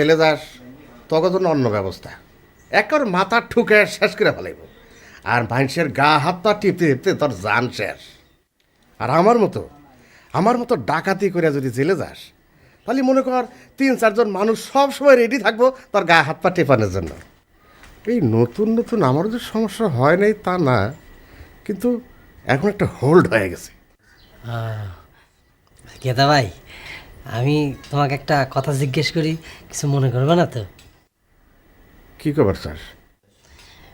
জেলে যাস তখন জন্য অন্য ব্যবস্থা একবার মাথা ঠুকে শেষ করে ফেলাইব আর মানুষের গা হাত পা টিপতে টিপতে তোর জান শেষ। আর আমার মতো ডাকাতি করে যদি জেলে যাস তাহলে মনে কর 3-4 জন মানুষ সব সময় রেডি থাকবো তোর গা হাত পা টেপানোর জন্য। এই নতুন নতুন আমারও যে সমস্যা হয় নাই তা না, কিন্তু এখন একটা হোল্ড হয়ে গেছে। কেতা ভাই, আমি তোমাকে একটা কথা জিজ্ঞেস করি, কিছু মনে করবে না তো? কী খবর স্যার?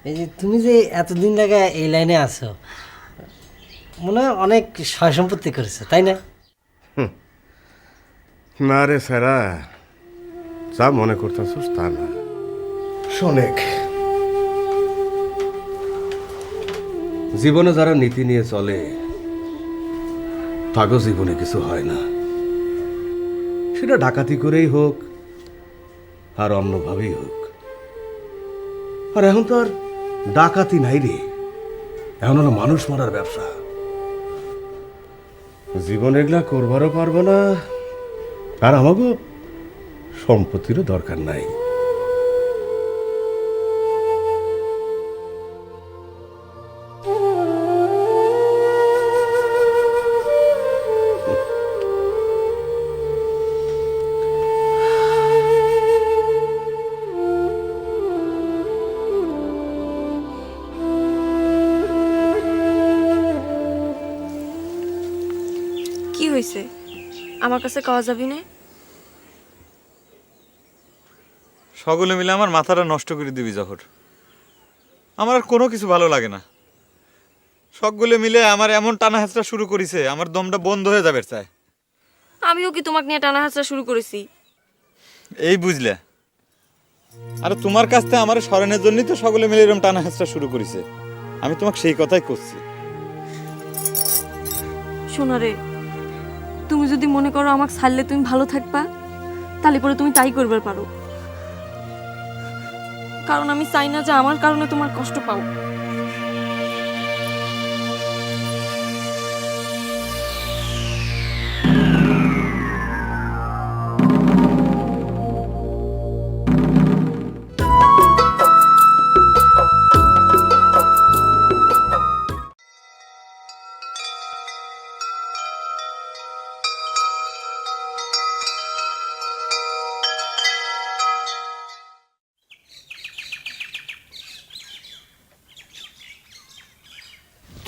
এই যে তুমি যে এতদিন লাগে এই লাইনে আছো, মনে হয় অনেক সয় সম্পত্তি করেছো, তাই না? না রে স্যারা, যা মনে করতেছিস তা না। শোনেক, জীবনে যারা নীতি নিয়ে চলে তাগো জীবনে কিছু হয় না, সেটা ডাকাতি করেই হোক আর অন্যভাবেই হোক। আর এখন তো আর ডাকাতি নাই রে, এখন হলো মানুষ মারার ব্যবসা। জীবন এগুলা করবারও পারবো না, আর আমাকে সম্পত্তিরও দরকার নাই। কি হয়েছে? আমার কাছে কওয়া যাবি না? সকলে মিলে আমার মাথাটা নষ্ট করে দিবি জহর। আমার আর কোনো কিছু ভালো লাগে না। সকলে মিলে আমার এমন টানা হেঁচড়া শুরু করেছে, আমার দমটা বন্ধ হয়ে যাবে চাই। আমিও কি তোমাকে নিয়ে টানা হাসা শুরু করেছি? এই বুঝলে, আর তোমার কাছ থেকে আমার স্মরণের জন্যই তো সকলে মিলে এরকম টানা হেঁচড়া শুরু করেছে। আমি তোমাকে সেই কথাই করছি। শোনো রে, তুমি যদি মনে করো আমাকে ছাড়লে তুমি ভালো থাকবা, তাহলে পরে তুমি তাই করবার পারো, কারণ আমি চাই না যে আমার কারণে তোমার কষ্ট পাও।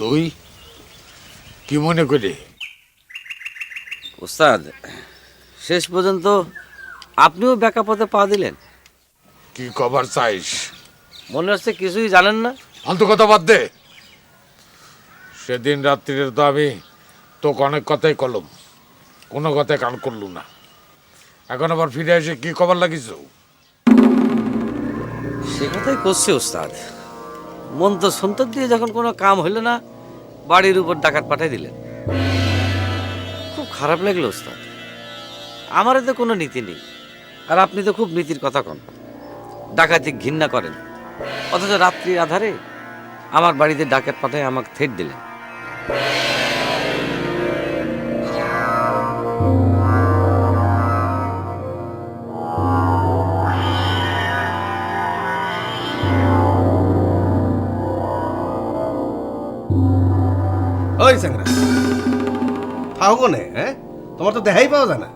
তুই কি মনে করি? ওস্তাদ, শেষ পর্যন্ত আপনিও বেকা পথে পা দিলেন। কি কভার চাইস? মনে হচ্ছে কিছুই জানেন না। অন্ত কথা বাদ দে। সেদিন রাত্রিরে তো আমি তোকে অনেক কথাই কলম, কোনো কথায় কান করলু না। এখন আবার ফিরে এসে কি খবর লাগিস? সে কথাই করছি ওস্তাদ। মন তো সন্তর দিয়ে যখন কোনো কাম হইল না, বাড়ির উপর ডাকাত পাঠাই দিলেন। খুব খারাপ লাগলো ওস্তাদ। আমার তো কোনো নীতি নেই, আর আপনি তো খুব নীতির কথা কন, ডাকাতি ঘৃণা করেন, অথচ রাত্রির আধারে আমার বাড়িতে ডাকাত পাঠায় আমাকে থেট দিলেন। ওই স্যাংরা, থাও কোনে? হ্যাঁ, তোমার তো দেখাই পাওয়া যায় না।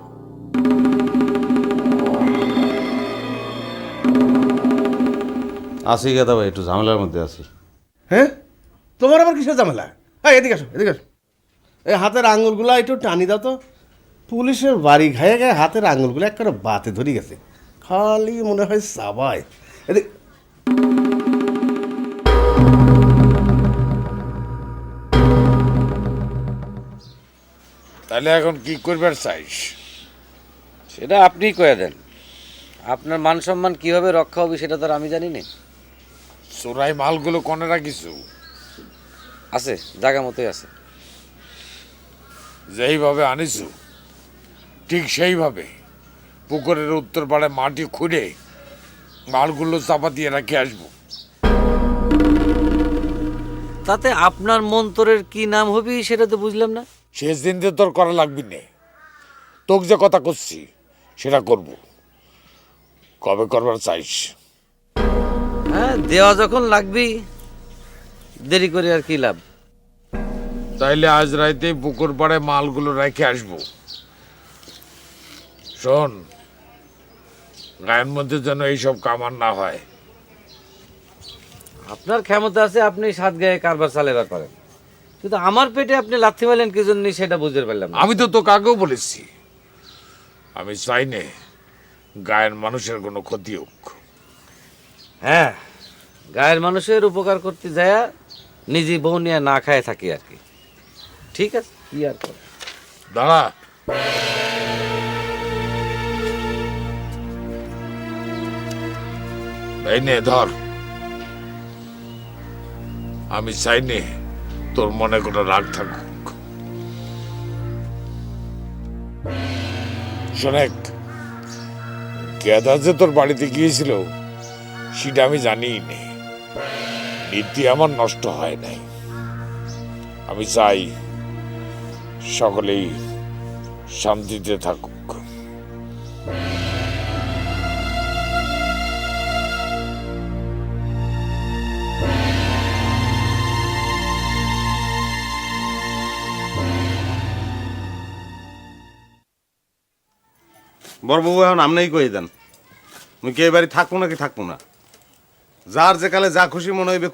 আছি গেদা ভাই, একটু ঝামেলার মধ্যে আছি। হ্যাঁ, তোমার আবার কিসের ঝামেলা? হ্যাঁ, এদিকে আসো, এদিকে আসো। এই হাতের আঙুলগুলো একটু টানি দাও তো। পুলিশের বাড়ি খাইয়ে গায়ে হাতের আঙুলগুলো একবারে বাতে ধরে গেছে, খালি মনে হয় সাবাই। এদিক তাহলে এখন কি করবার চাইস? সেটা আপনিই কয়ে দেন। আপনার মান সম্মান কিভাবে রক্ষা হবে সেটা তো আর আমি জানি না। চোরাই মালগুলো কোনে রাখিস? আছে, জায়গা মতোই আছে। যেইভাবে আনিস ঠিক সেইভাবে পুকুরের উত্তর পাড়ে মাটি খুঁড়ে মালগুলো চাপা দিয়ে রাখে আসবো। তাতে আপনার মন্তরের কি নাম হবে সেটা তো বুঝলাম না। শেষ দিন দিয়ে তোর করা লাগবি না, তোকে যে কথা করছি সেটা করব। কবে করবার চাইস? হ্যাঁ, দেওয়া যখন লাগবেই, দেরি করে আর কি লাভ। তাইলে আজ রাইতে পুকুর পাড়ে মালগুলো রেখে আসবো। শোন, গায়ের মধ্যে যেন এইসব কামার না হয়। আপনার ক্ষমতা আছে, আপনি সাত গায়ে কারবার চালাবার পারেন, কিন্তু আমার পেটে আপনি লাথি মারলেন কি জন্য সেটা বুঝতে পারলাম না। আমি তো তোকে আগেও বলেছি, আমি চাই না গায়ের মানুষের কোনো ক্ষতি হোক। হ্যাঁ, গায়ের মানুষের উপকার করতে যায় নিজে বউ নিয়ে না খায় থাকি আর কি। ঠিক আছে, কি আর করে। দাঁড়া, এই নে ধর। আমি চাই নে তোর মনে কোনো রাগ থাকুক। শোনেক, গেদা যে তোর বাড়িতে গিয়েছিল সেটা আমি জানিই নে। নীতি আমার নষ্ট হয় নাই। আমি চাই সকলেই শান্তিতে থাকুক। বড়বাবু এখন আমনেই কয়ে দেন, মুই কি এবারে থাকবো নাকি থাকবো না? যার যে কালে যা খুশি মনে হইবে